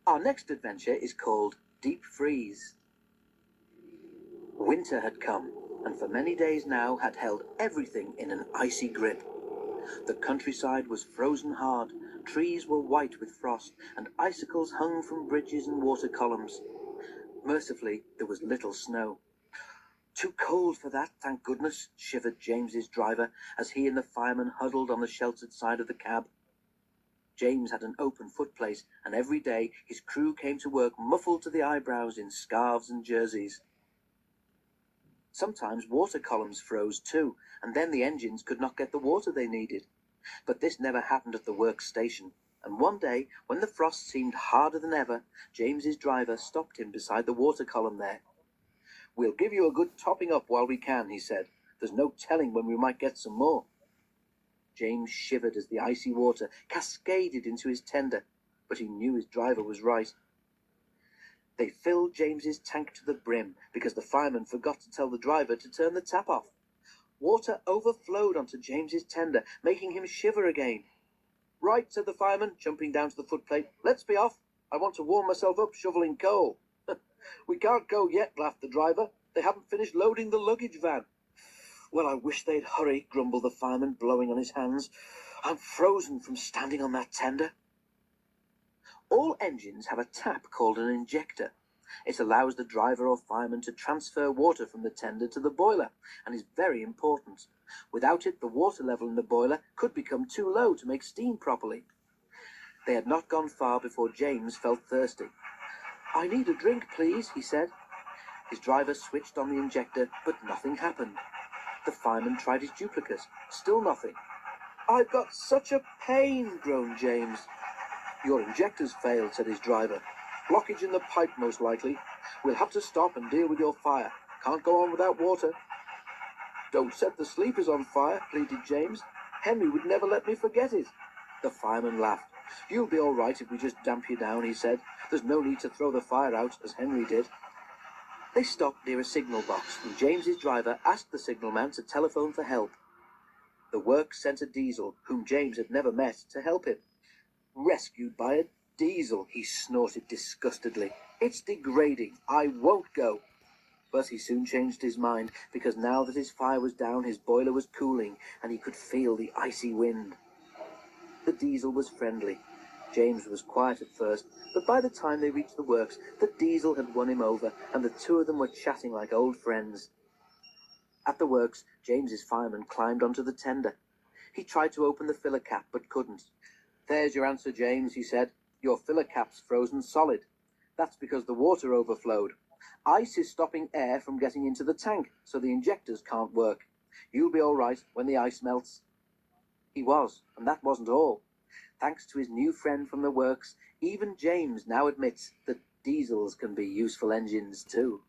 Our next adventure is called Deep Freeze. Winter had come, and for many days now had held everything in an icy grip. The countryside was frozen hard, trees were white with frost, and icicles hung from bridges and water columns. Mercifully, there was little snow. Too cold for that, thank goodness, shivered James's driver as he and the fireman huddled on the sheltered side of the cab. James had an open footplate, and every day his crew came to work muffled to the eyebrows in scarves and jerseys. Sometimes water columns froze too, and then the engines could not get the water they needed. But this never happened at the works station, and one day, when the frost seemed harder than ever, James's driver stopped him beside the water column there. "We'll give you a good topping up while we can," he said. "There's no telling when we might get some more." James shivered as the icy water cascaded into his tender, but he knew his driver was right. They filled James's tank to the brim because the fireman forgot to tell the driver to turn the tap off. Water overflowed onto James's tender, making him shiver again. "Right," said the fireman, jumping down to the footplate. "Let's be off. I want to warm myself up shoveling coal." "We can't go yet," laughed the driver. "They haven't finished loading the luggage van." "Well, I wish they'd hurry," grumbled the fireman, blowing on his hands. "I'm frozen from standing on that tender." All engines have a tap called an injector. It allows the driver or fireman to transfer water from the tender to the boiler, and is very important. Without it, the water level in the boiler could become too low to make steam properly. They had not gone far before James felt thirsty. "I need a drink, please," he said. His driver switched on the injector, but nothing happened. The fireman tried his duplicate. Still nothing. "I've got such a pain," groaned James. "Your injector's failed," said his driver. "Blockage in the pipe, most likely. We'll have to stop and deal with your fire. Can't go on without water." "Don't set the sleepers on fire," pleaded James. "Henry would never let me forget it." The fireman laughed. "You'll be all right if we just damp you down," he said. "There's no need to throw the fire out, as Henry did." They stopped near a signal box, and James's driver asked the signalman to telephone for help. The works sent a diesel, whom James had never met, to help him. "Rescued by a diesel," he snorted disgustedly. "It's degrading. I won't go." But he soon changed his mind, because now that his fire was down, his boiler was cooling, and he could feel the icy wind. The diesel was friendly. James was quiet at first, but by the time they reached the works, the diesel had won him over, and the two of them were chatting like old friends. At the works, James's fireman climbed onto the tender. He tried to open the filler cap, but couldn't. "There's your answer, James," he said. "Your filler cap's frozen solid. That's because the water overflowed. Ice is stopping air from getting into the tank, so the injectors can't work. You'll be all right when the ice melts." He was, and that wasn't all. Thanks to his new friend from the works, even James now admits that diesels can be useful engines too.